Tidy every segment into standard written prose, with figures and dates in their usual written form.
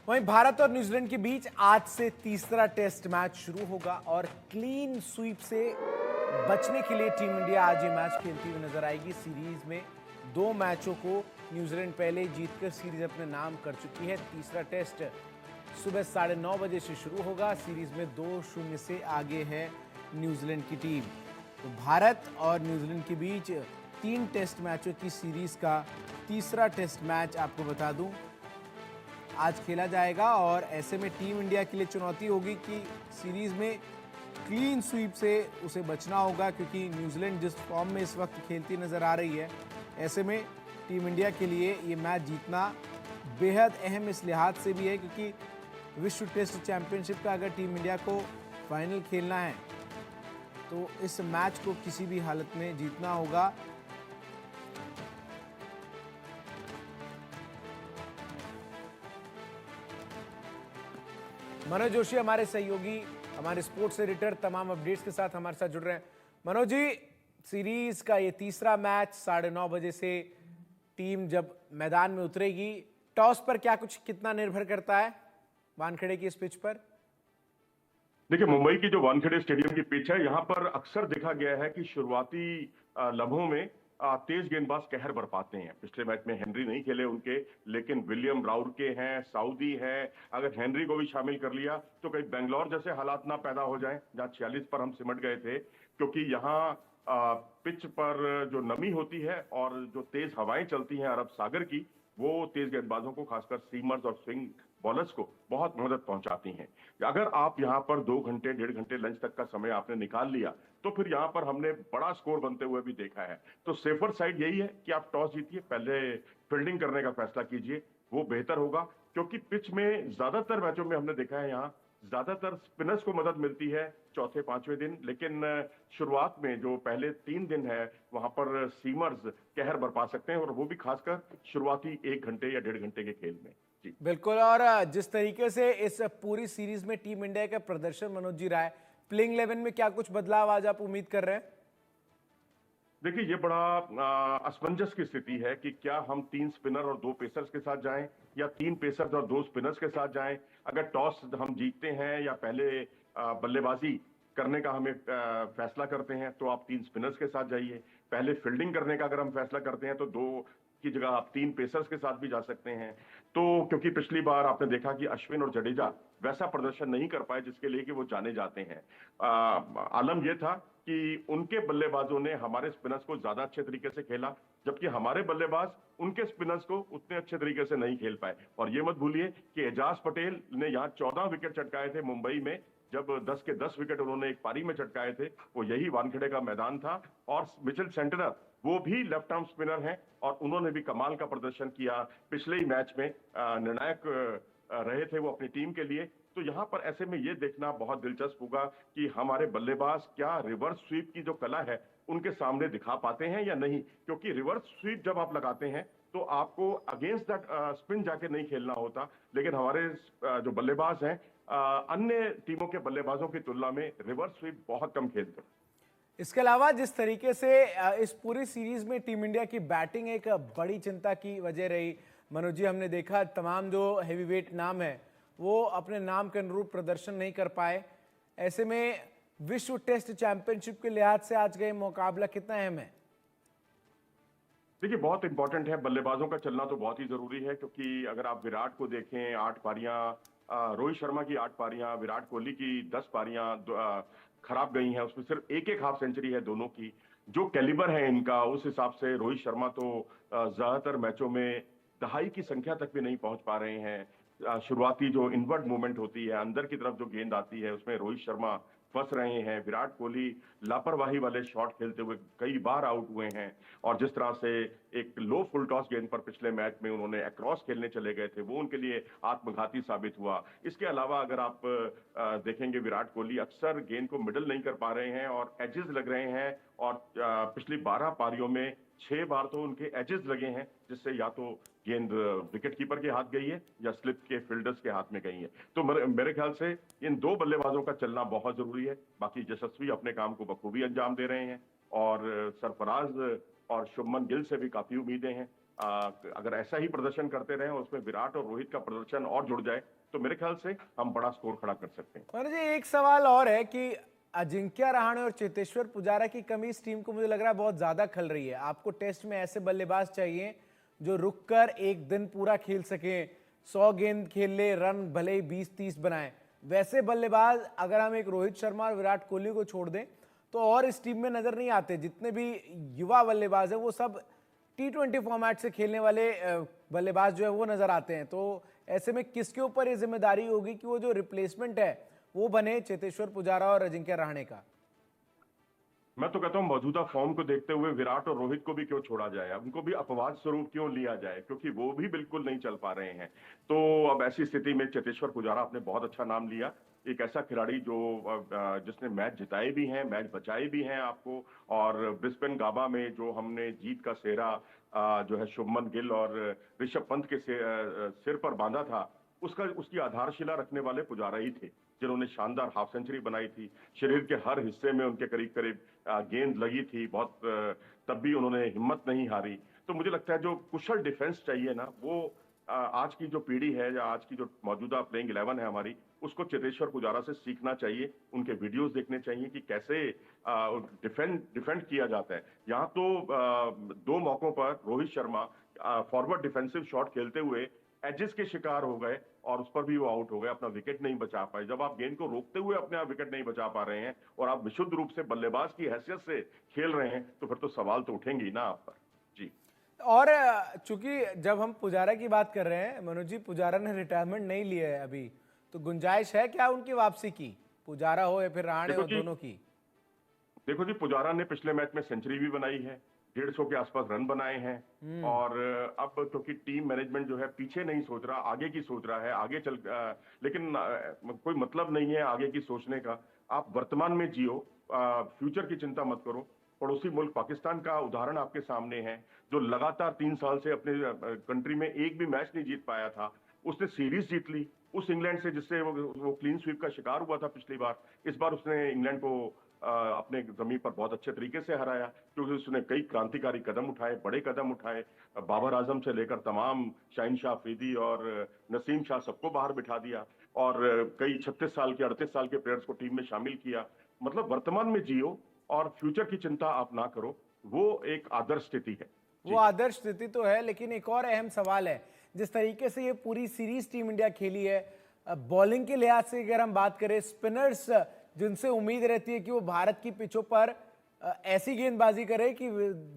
वहीं भारत और न्यूजीलैंड के बीच आज से तीसरा टेस्ट मैच शुरू होगा और क्लीन स्वीप से बचने के लिए टीम इंडिया आज ये मैच खेलती हुई नजर आएगी। सीरीज में 2 मैचों को न्यूजीलैंड पहले ही जीतकर सीरीज अपने नाम कर चुकी है। तीसरा टेस्ट सुबह 9:30 बजे से शुरू होगा। सीरीज में 2-0 से आगे है न्यूजीलैंड की टीम। तो भारत और न्यूजीलैंड के बीच 3 टेस्ट मैचों की सीरीज का तीसरा टेस्ट मैच आपको बता दूं आज खेला जाएगा और ऐसे में टीम इंडिया के लिए चुनौती होगी कि सीरीज में क्लीन स्वीप से उसे बचना होगा, क्योंकि न्यूजीलैंड जिस फॉर्म में इस वक्त खेलती नजर आ रही है, ऐसे में टीम इंडिया के लिए ये मैच जीतना बेहद अहम इस लिहाज से भी है क्योंकि विश्व टेस्ट चैंपियनशिप का अगर टीम इंडिया को फाइनल खेलना है तो इस मैच को किसी भी हालत में जीतना होगा। मनोज जोशी हमारे सहयोगी, हमारे स्पोर्ट्स एडिटर तमाम अपडेट्स के साथ हमारे साथ जुड़ रहे हैं। मनोज जी, सीरीज का ये तीसरा मैच 9:30 बजे से टीम जब मैदान में उतरेगी, टॉस पर कितना निर्भर करता है वानखेड़े की इस पिच पर? देखिए, मुंबई की जो वानखेड़े स्टेडियम की पिच है, यहाँ पर अक्सर देखा गया है कि शुरुआती लम्हों में तेज गेंदबाज कहर बरपाते हैं। पिछले मैच में हेनरी नहीं खेले उनके, लेकिन विलियम राउर के हैं, साउदी हैं। अगर हेनरी को भी शामिल कर लिया तो कहीं बेंगलोर जैसे हालात ना पैदा हो जाएं जहां 46 पर हम सिमट गए थे, क्योंकि यहाँ पिच पर जो नमी होती है और जो तेज हवाएं चलती हैं अरब सागर की, वो तेज गेंदबाजों को, खासकर सीमर्स और स्विंग बॉलर्स को बहुत मदद पहुंचाती हैं। अगर आप यहां पर 2 घंटे 1.5 घंटे लंच तक का समय आपने निकाल लिया तो फिर यहां पर हमने बड़ा स्कोर बनते हुए भी देखा है। तो सेफर साइड यही है कि आप टॉस जीतिए, पहले फील्डिंग करने का फैसला कीजिए, वो बेहतर होगा। क्योंकि पिच में ज्यादातर मैचों में हमने देखा है यहाँ ज्यादातर स्पिनर्स को मदद मिलती है चौथे 5वें दिन, लेकिन शुरुआत में जो पहले 3 दिन है वहां पर सीमर्स कहर बरपा सकते हैं, और वो भी खासकर शुरुआती 1 घंटे या 1.5 घंटे के खेल में। जी बिल्कुल। और जिस तरीके से इस पूरी सीरीज में टीम इंडिया का प्रदर्शन मनोज जी रहा है, प्लेइंग 11 में क्या कुछ बदलाव आज आप उम्मीद कर रहे हैं? देखिए, ये बड़ा असमंजस की स्थिति है कि क्या हम 3 स्पिनर और 2 पेसर्स के साथ जाएं या 3 पेसर्स और 2 स्पिनर्स के साथ जाएं। अगर टॉस हम जीतते हैं या पहले बल्लेबाजी करने का हमें फैसला करते हैं तो आप 3 स्पिनर्स के साथ जाइए। पहले फील्डिंग करने का अगर हम फैसला करते हैं तो 2 की जगह आप 3 पेसर्स के साथ भी जा सकते हैं। तो क्योंकि पिछली बार आपने देखा कि अश्विन और जडेजा वैसा प्रदर्शन नहीं कर पाए जिसके लिए कि वो जाने जाते हैं। आलम यह था कि उनके बल्लेबाजों ने हमारे स्पिनर्स को ज्यादा अच्छे तरीके से खेला, जबकि हमारे बल्लेबाज उनके स्पिनर्स को उतने अच्छे तरीके से नहीं खेल पाए। और ये मत भूलिए कि एजाज पटेल ने यहाँ 14 विकेट चटकाए थे मुंबई में, जब 10 के 10 विकेट उन्होंने एक पारी में चटकाए थे, वो यही वानखेड़े का मैदान था। और मिचेल सेंटनर वो भी लेफ्ट आर्म स्पिनर हैं और उन्होंने भी कमाल का प्रदर्शन किया। पिछले ही मैच में निर्णायक रहे थे वो अपनी टीम के लिए। तो यहाँ पर ऐसे में ये देखना बहुत दिलचस्प होगा कि हमारे बल्लेबाज क्या रिवर्स स्वीप की जो कला है उनके सामने दिखा पाते हैं या नहीं। क्योंकि रिवर्स स्वीप जब आप लगाते हैं तो आपको अगेंस्ट दैट स्पिन जाके नहीं खेलना होता, लेकिन हमारे जो बल्लेबाज हैं अन्य टीमों के बल्लेबाजों की तुलना में रिवर्स स्वीप बहुत कम खेलते हैं। इसके अलावा जिस तरीके से इस पूरी सीरीज में टीम इंडिया की बैटिंग एक बड़ी चिंता की वजह रही मनोज जी, हमने देखा तमाम जो हेवीवेट नाम है वो अपने नाम के अनुरूप प्रदर्शन नहीं कर पाए। ऐसे में विश्व टेस्ट चैंपियनशिप के लिहाज से आज का ये मुकाबला कितना अहम है? देखिए, बहुत इंपॉर्टेंट है। बल्लेबाजों का चलना तो बहुत ही जरूरी है, क्योंकि अगर आप विराट को देखें 8 पारियां, रोहित शर्मा की 8 पारियां, विराट कोहली की 10 पारियां खराब गई हैं, उसमें सिर्फ एक हाफ सेंचुरी है दोनों की। जो कैलिबर है इनका, उस हिसाब से रोहित शर्मा तो ज्यादातर मैचों में दहाई की संख्या तक भी नहीं पहुंच पा रहे हैं। शुरुआती जो इनवर्ट मूवमेंट होती है, अंदर की तरफ जो गेंद आती है, उसमें रोहित शर्मा फंस रहे हैं। विराट कोहली लापरवाही वाले शॉट खेलते हुए कई बार आउट हुए हैं। और जिस तरह से एक लो फुल टॉस गेंद पर पिछले मैच में उन्होंने अक्रॉस खेलने चले गए थे, वो उनके लिए आत्मघाती साबित हुआ। इसके अलावा अगर आप देखेंगे, विराट कोहली अक्सर गेंद को मिडल नहीं कर पा रहे हैं और एजेस लग रहे हैं। और पिछली 12 पारियों में 6 बार तो उनके एजेस लगे हैं, जिससे या तो गेंद विकेट कीपर के हाथ गई है या स्लिप के फील्डर्स के हाथ में गई है। तो मेरे ख्याल से इन 2 बल्लेबाजों का चलना बहुत जरूरी है। बाकी यशस्वी अपने काम को बखूबी अंजाम दे रहे हैं और सरफराज और शुभमन गिल से भी काफी उम्मीदें हैं। अगर ऐसा ही प्रदर्शन करते रहे और उसमें विराट और रोहित का प्रदर्शन और जुड़ जाए तो मेरे ख्याल से हम बड़ा स्कोर खड़ा कर सकते हैं। मनोज जी, एक सवाल और है कि अजिंक्य रहाणे और चेतेश्वर पुजारा की कमी इस टीम को मुझे लग रहा है बहुत ज्यादा खल रही है। आपको टेस्ट में ऐसे बल्लेबाज चाहिए जो रुककर एक दिन पूरा खेल सके, 100 गेंद खेल ले, रन भले ही 20-30 बनाए। वैसे बल्लेबाज अगर हम एक रोहित शर्मा और विराट कोहली को छोड़ दें तो और इस टीम में नजर नहीं आते। जितने भी युवा बल्लेबाज हैं वो सब T20 फॉर्मेट से खेलने वाले बल्लेबाज जो है वो नजर आते हैं। तो ऐसे में किसके ऊपर ये जिम्मेदारी होगी कि वो जो रिप्लेसमेंट है वो बने चेतेश्वर पुजारा और अजिंक्य रहाणे का? मैं तो कहता हूं मौजूदा फॉर्म को देखते हुए विराट और रोहित को भी क्यों छोड़ा जाए, उनको भी अपवाद स्वरूप क्यों लिया जाए, क्योंकि वो भी बिल्कुल नहीं चल पा रहे हैं। तो अब ऐसी स्थिति में चेतेश्वर पुजारा आपने बहुत अच्छा नाम लिया, एक ऐसा खिलाड़ी जो जिसने मैच जिताए भी हैं, मैच बचाए भी हैं आपको। और ब्रिस्बेन गाबा में जो हमने जीत का सेहरा जो है शुभमन गिल और ऋषभ पंत के सिर पर बांधा था, उसकी आधारशिला रखने वाले पुजारा ही थे, जिन्होंने शानदार हाफ सेंचुरी बनाई थी। शरीर के हर हिस्से में उनके करीब करीब गेंद लगी थी बहुत, तब भी उन्होंने हिम्मत नहीं हारी। तो मुझे लगता है जो कुशल डिफेंस चाहिए ना, वो आज की जो पीढ़ी है या आज की जो मौजूदा प्लेइंग 11 है हमारी, उसको चेतेश्वर पुजारा से सीखना चाहिए। उनके वीडियोस देखने चाहिए कि कैसे डिफेंड किया जाता है। यहाँ तो 2 मौकों पर Rohit Sharma forward defensive shot खेलते हुए एजेस के शिकार हो गए और उस पर भी वो आउट हो गए, अपना विकेट नहीं बचा पाए। जब आप गेंद को रोकते हुए अपने आप विकेट नहीं बचा पा रहे हैं और आप विशुद्ध रूप से बल्लेबाज की हैसियत से खेल रहे हैं, तो फिर तो सवाल तो उठेंगे ही ना आप पर। जी। और चूंकि जब हम पुजारा की बात कर रहे हैं मनोज जी, पुजारा ने रिटायरमेंट नहीं लिया है अभी, तो गुंजाइश है क्या उनकी वापसी की? पुजारा हो या फिर रहाणे हो, दोनों की? देखो जी, पुजारा ने पिछले मैच में सेंचुरी भी बनाई है, 150 के आसपास रन बनाए हैं। और अब क्योंकि टीम मैनेजमेंट जो है पीछे नहीं सोच रहा, आगे की सोच रहा है, आगे चल लेकिन कोई मतलब नहीं है आगे की सोचने का। आप वर्तमान में जियो, फ्यूचर की चिंता मत करो। पड़ोसी मुल्क पाकिस्तान का उदाहरण आपके सामने है, जो लगातार 3 साल से अपने कंट्री में एक भी मैच नहीं जीत पाया था, उसने सीरीज जीत ली उस इंग्लैंड से जिससे वो क्लीन स्वीप का शिकार हुआ था पिछली बार। इस बार उसने इंग्लैंड को अपने जमीन पर बहुत अच्छे तरीके से हराया, क्योंकि उसने कई क्रांतिकारी कदम उठाए, बड़े कदम उठाए। बाबर आजम से लेकर तमाम शाहीन शाह अफरीदी और नसीम शाह सबको बाहर बिठा दिया और कई 36 साल के 38 साल के प्लेयर्स को टीम में शामिल किया। मतलब वर्तमान में जियो और फ्यूचर की चिंता आप ना करो, वो एक आदर्श स्थिति है। वो आदर्श स्थिति तो है, लेकिन एक और अहम सवाल है, जिस तरीके से ये पूरी सीरीज टीम इंडिया खेली है, बॉलिंग के लिहाज से अगर हम बात करें, स्पिनर्स जिनसे उम्मीद रहती है कि वो भारत की पिचों पर ऐसी गेंदबाजी करे कि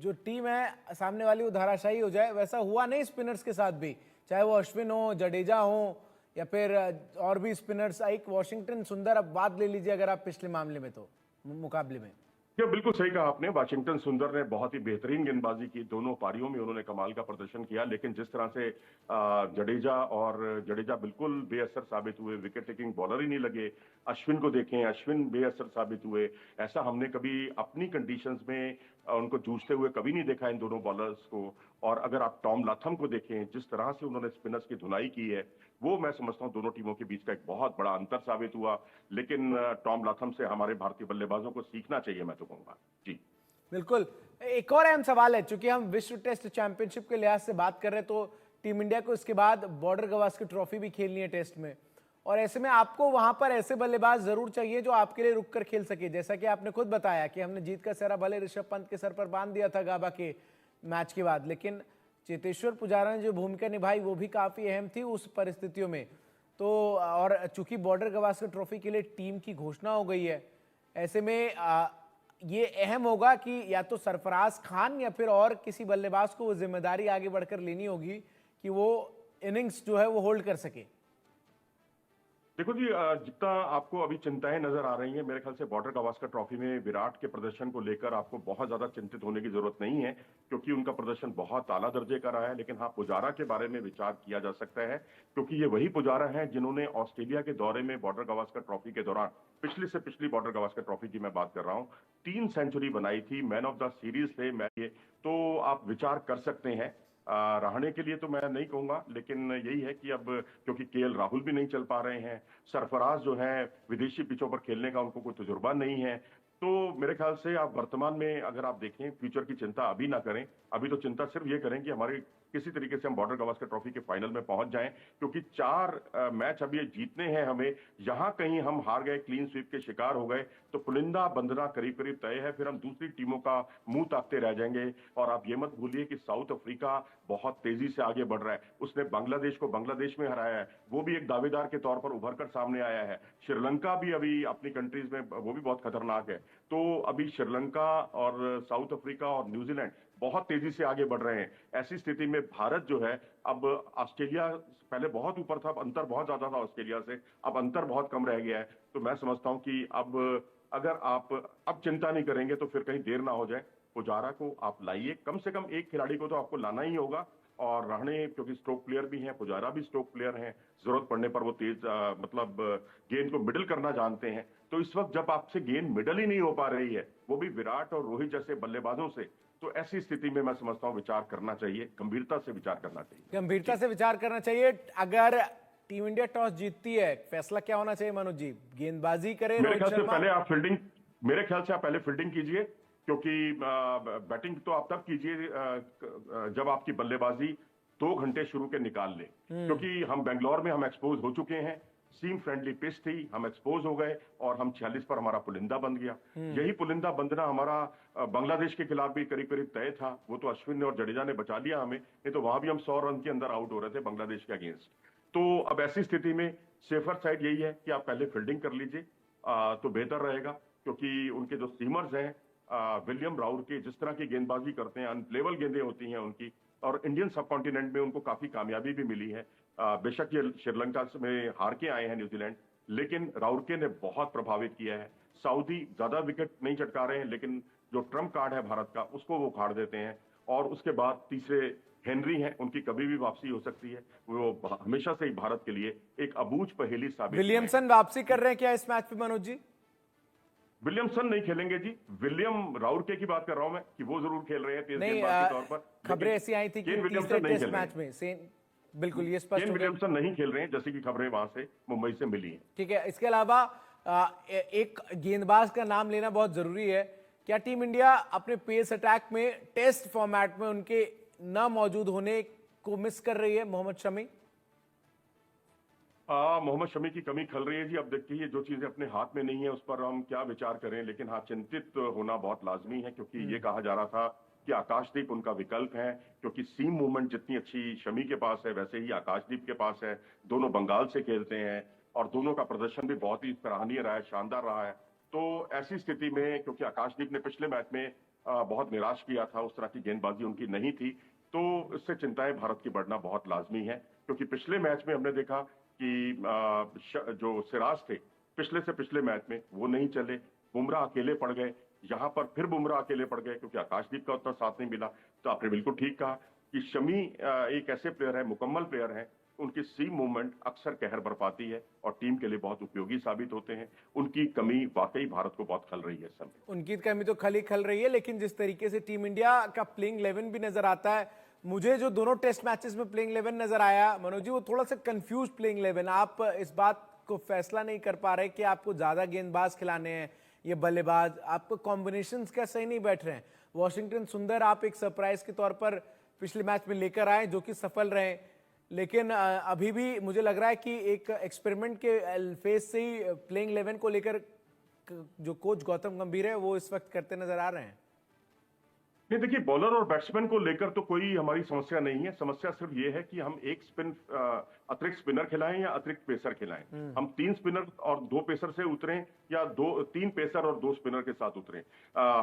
जो टीम है सामने वाली वो धराशायी हो जाए, वैसा हुआ नहीं स्पिनर्स के साथ भी। चाहे वो अश्विन हो, जडेजा हो या फिर और भी स्पिनर्स, एक वॉशिंगटन सुंदर, अब बात ले लीजिए अगर आप पिछले मामले में तो मुकाबले में। ये बिल्कुल सही कहा आपने, वाशिंगटन सुंदर ने बहुत ही बेहतरीन गेंदबाजी की, दोनों पारियों में उन्होंने कमाल का प्रदर्शन किया। लेकिन जिस तरह से जडेजा बिल्कुल बेअसर साबित हुए, विकेट टेकिंग बॉलर ही नहीं लगे। अश्विन को देखें, अश्विन बेअसर साबित हुए। ऐसा हमने कभी अपनी कंडीशंस में उनको जूझते हुए कभी नहीं देखा इन दोनों बॉलर्स को। और अगर आप टॉम लाथम को देखें, जिस तरह से उन्होंने स्पिनर्स की धुलाई की है, वो मैं समझता हूं दोनों टीमों के बीच का एक बहुत बड़ा अंतर साबित हुआ। लेकिन टॉम लाथम से हमारे भारतीय बल्लेबाजों को सीखना चाहिए, मैं तो कहूंगा। जी बिल्कुल। एक और अहम सवाल है, चूंकि हम विश्व टेस्ट चैंपियनशिप के लिहाज से बात कर रहे हैं, तो टीम इंडिया को इसके बाद बॉर्डर गवास्कर ट्रॉफी भी खेलनी है टेस्ट में, और ऐसे में आपको वहां पर ऐसे बल्लेबाज जरूर चाहिए जो आपके लिए रुककर खेल सके। जैसा कि आपने खुद बताया कि हमने जीत का सेहरा भले ऋषभ पंत के सर पर बांध दिया था गाबा के मैच के बाद, लेकिन चेतेश्वर पुजारा ने जो भूमिका निभाई वो भी काफी अहम थी उस परिस्थितियों में। तो और चूंकि बॉर्डर गवास्कर ट्रॉफी के लिए टीम की घोषणा हो गई है, ऐसे में ये अहम होगा कि या तो सरफराज खान या फिर और किसी बल्लेबाज को वो जिम्मेदारी आगे बढ़कर लेनी होगी कि वो इनिंग्स जो है वो होल्ड कर सके। देखो जी, जितना आपको अभी चिंताएं नजर आ रही हैं, मेरे ख्याल से बॉर्डर गवास्कर ट्रॉफी में विराट के प्रदर्शन को लेकर आपको बहुत ज्यादा चिंतित होने की जरूरत नहीं है, क्योंकि उनका प्रदर्शन बहुत आला दर्जे का रहा है। लेकिन हाँ, पुजारा के बारे में विचार किया जा सकता है, क्योंकि ये वही पुजारा है जिन्होंने ऑस्ट्रेलिया के दौरे में बॉर्डर गवास्कर ट्रॉफी के दौरान, पिछली से पिछली बॉर्डर गवास्कर ट्रॉफी की मैं बात कर रहा हूँ, 3 सेंचुरी बनाई थी, मैन ऑफ द सीरीज थे मैच। तो आप विचार कर सकते हैं। रहाणे के लिए तो मैं नहीं कहूंगा, लेकिन यही है कि अब क्योंकि केएल राहुल भी नहीं चल पा रहे हैं, सरफराज जो है विदेशी पिचों पर खेलने का उनको कोई तजुर्बा नहीं है, तो मेरे ख्याल से आप वर्तमान में अगर आप देखें, फ्यूचर की चिंता अभी ना करें। अभी तो चिंता सिर्फ ये करें कि हमारी किसी तरीके से हम बॉर्डर गावस्कर ट्रॉफी के फाइनल में पहुंच जाएं, क्योंकि 4 मैच अभी जीतने हैं हमें। यहां कहीं हम हार गए, क्लीन स्वीप के शिकार हो गए, तो पुलिंदा बंधना करीब करीब तय है। फिर हम दूसरी टीमों का मुंह ताकते रह जाएंगे। और आप ये मत भूलिए कि साउथ अफ्रीका बहुत तेजी से आगे बढ़ रहा है। उसने बांग्लादेश को बांग्लादेश में हराया है, वो भी एक दावेदार के तौर पर उभर कर सामने आया है। श्रीलंका भी अभी अपनी कंट्रीज में वो भी बहुत खतरनाक है। तो अभी श्रीलंका और साउथ अफ्रीका और न्यूजीलैंड बहुत तेजी से आगे बढ़ रहे हैं। ऐसी स्थिति में भारत जो है, अब ऑस्ट्रेलिया पहले बहुत ऊपर था, अब अंतर बहुत ज्यादा था ऑस्ट्रेलिया से, अब अंतर बहुत कम रह गया है। तो मैं समझता हूं कि अब अगर आप अब चिंता नहीं करेंगे तो फिर कहीं देर ना हो जाए। पुजारा को आप लाइए, कम से कम एक खिलाड़ी को तो आपको लाना ही होगा। और रहने, क्योंकि स्ट्रोक प्लेयर भी हैं, पुजारा भी स्ट्रोक प्लेयर हैं, जरूरत पड़ने पर वो तेज मतलब गेंद को मिडल करना जानते हैं। तो इस वक्त जब आपसे गेंद मिडल ही नहीं हो पा रही है, वो भी विराट और रोहित जैसे बल्लेबाजों से, तो ऐसी स्थिति में मैं समझता हूं विचार करना चाहिए, गंभीरता से विचार करना चाहिए। गंभीरता से विचार करना चाहिए। अगर टीम इंडिया टॉस जीतती है, फैसला क्या होना चाहिए मनोज जी? गेंदबाजी करे मेरे रोहित ख्याल से शर्मा? पहले आप फील्डिंग मेरे ख्याल से आप पहले फील्डिंग कीजिए, क्योंकि बैटिंग तो आप तब कीजिए जब आपकी बल्लेबाजी 2 घंटे शुरू के निकाल ले। क्योंकि हम बेंगलोर में हम एक्सपोज हो चुके हैं, सीम फ्रेंडली पिच थी, हम एक्सपोज हो गए और हम 46 पर हमारा पुलिंदा बन गया। यही पुलिंदा बंधना हमारा बांग्लादेश के खिलाफ भी करीब करीब तय था। वो तो अश्विन और जडेजा ने बचा लिया हमें, नहीं तो वहां भी हम 100 रन के अंदर आउट हो रहे थे बांग्लादेश के अगेंस्ट। तो अब ऐसी स्थिति में सेफर साइड यही है कि आप पहले फील्डिंग कर लीजिए, तो बेहतर रहेगा। क्योंकि उनके जो सीमर्स हैं, विलियम राउर के, जिस तरह की गेंदबाजी करते हैं, अनप्लेबल गेंदें होती हैं उनकी, और इंडियन सब कॉन्टिनेंट में उनको काफी कामयाबी भी मिली है। बेशक ये श्रीलंका में हार के आए हैं न्यूजीलैंड, लेकिन राउरके ने बहुत प्रभावित किया है। सऊदी ज्यादा विकेट नहीं चटका रहे हैं, लेकिन जो ट्रम्प कार्ड है भारत का, उसको वो उखाड़ देते हैं। और उसके बाद तीसरे हेनरी हैं, उनकी कभी भी वापसी हो सकती है। वो हमेशा से ही भारत के लिए एक अबूझ पहेली साबित हुए हैं। विलियमसन वापसी कर रहे हैं क्या इस मैच पे मनोज जी? विलियमसन नहीं खेलेंगे जी, विलियम राउरके की बात कर रहा हूं मैं, कि वो जरूर खेल रहे हैं तेज नहीं, गेंदबाज के तौर पर। खबरें ऐसी आई थी कि केन तीसरे विलियमसन नहीं टेस्ट खेल रहे मैच में बिल्कुल ये स्पष्ट केन हो गया। विलियमसन नहीं खेल रहे हैं, जैसे कि खबरें वहां से मुंबई से मिली हैं। ठीक है, इसके अलावा एक गेंदबाज का नाम लेना बहुत जरूरी है। क्या टीम इंडिया अपने पेस अटैक में टेस्ट फॉर्मेट में उनके न मौजूद होने को मिस कर रही है? मोहम्मद शमी मोहम्मद शमी की कमी खल रही है जी। अब देखिए, जो चीजें अपने हाथ में नहीं है उस पर हम क्या विचार करें, लेकिन हाँ, चिंतित होना बहुत लाजमी है। क्योंकि ये कहा जा रहा था कि आकाशदीप उनका विकल्प है, क्योंकि सीम मूवमेंट जितनी अच्छी शमी के पास है, वैसे ही आकाशदीप के पास है। दोनों बंगाल से खेलते हैं और दोनों का प्रदर्शन भी बहुत ही सराहनीय रहा है, शानदार रहा है। तो ऐसी स्थिति में, क्योंकि आकाशदीप ने पिछले मैच में बहुत निराश किया था, उस तरह की गेंदबाजी उनकी नहीं थी, तो इससे चिंताएं भारत की बढ़ना बहुत लाजमी है। क्योंकि पिछले मैच में हमने देखा कि जो सिराज थे पिछले से पिछले मैच में, वो नहीं चले, बुमराह अकेले पड़ गए। यहां पर फिर बुमराह अकेले पड़ गए, क्योंकि आकाशदीप का उतना साथ नहीं मिला। तो आपने बिल्कुल ठीक कहा कि शमी एक ऐसे प्लेयर है, मुकम्मल प्लेयर है, उनकी सीम मूवमेंट अक्सर कहर बरपाती है और टीम के लिए बहुत उपयोगी साबित होते हैं। उनकी कमी वाकई भारत को बहुत खल रही है इस समय। उनकी कमी तो खल रही है, लेकिन जिस तरीके से टीम इंडिया का प्लेइंग 11 भी नजर आता है, मुझे जो दोनों टेस्ट मैचेस में प्लेइंग 11 नजर आया मनोज जी, वो थोड़ा सा कंफ्यूज प्लेइंग 11। आप इस बात को फैसला नहीं कर पा रहे कि आपको ज्यादा गेंदबाज खिलाने हैं, ये बल्लेबाज, आपको कॉम्बिनेशंस क्या सही नहीं बैठ रहे हैं। वॉशिंगटन सुंदर आप एक सरप्राइज के तौर पर पिछले मैच में लेकर आए, जो कि सफल रहे, लेकिन अभी भी मुझे लग रहा है कि एक एक्सपेरिमेंट के फेज से ही प्लेइंग 11 को लेकर जो कोच गौतम गंभीर है वो इस वक्त करते नजर आ रहे हैं। नहीं, देखिए, बॉलर और बैट्समैन को लेकर तो कोई हमारी समस्या नहीं है। समस्या सिर्फ ये है कि हम एक अतिरिक्त स्पिनर खिलाएं या अतिरिक्त पेसर खिलाएं। हम 3 स्पिनर और 2 पेसर से उतरें या 3 पेसर और 2 स्पिनर के साथ उतरें।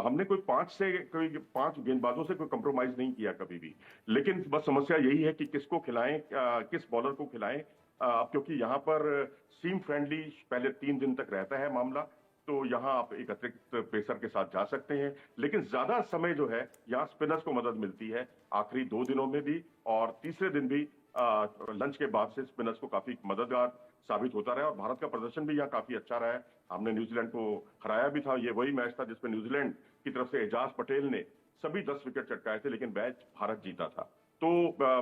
हमने कोई 5 गेंदबाजों से कोई कंप्रोमाइज नहीं किया कभी भी। लेकिन बस समस्या यही है कि किसको खिलाएं, किस बॉलर को खिलाएं। क्योंकि यहाँ पर सीम फ्रेंडली पहले 3 दिन तक रहता है मामला, तो यहाँ आप एक अतिरिक्त पेसर के साथ जा सकते हैं। लेकिन ज्यादा समय जो है यहाँ स्पिनर्स को मदद मिलती है, आखिरी 2 दिनों में भी और तीसरे दिन भी लंच के बाद से स्पिनर्स को काफी मददगार साबित होता रहा है। और भारत का प्रदर्शन भी यहाँ काफी अच्छा रहा है। हमने न्यूजीलैंड को हराया भी था। ये वही मैच था जिसमें न्यूजीलैंड की तरफ से एजाज पटेल ने सभी 10 विकेट चटकाए थे, लेकिन मैच भारत जीता था। तो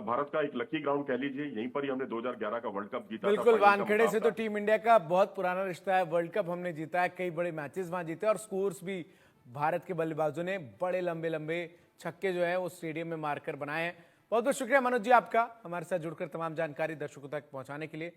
भारत का एक लकी ग्राउंड कह लीजिए, यहीं पर ही हमने 2011 का वर्ल्ड कप जीता था। बिल्कुल, वानखेड़े से तो टीम इंडिया का बहुत पुराना रिश्ता है। वर्ल्ड कप हमने जीता है, कई बड़े मैचेस वहां जीते और स्कोर्स भी भारत के बल्लेबाजों ने बड़े लंबे लंबे छक्के जो है वो स्टेडियम में मारकर बनाए हैं। बहुत बहुत शुक्रिया मनोज जी आपका हमारे साथ जुड़कर तमाम जानकारी दर्शकों तक पहुंचाने के लिए।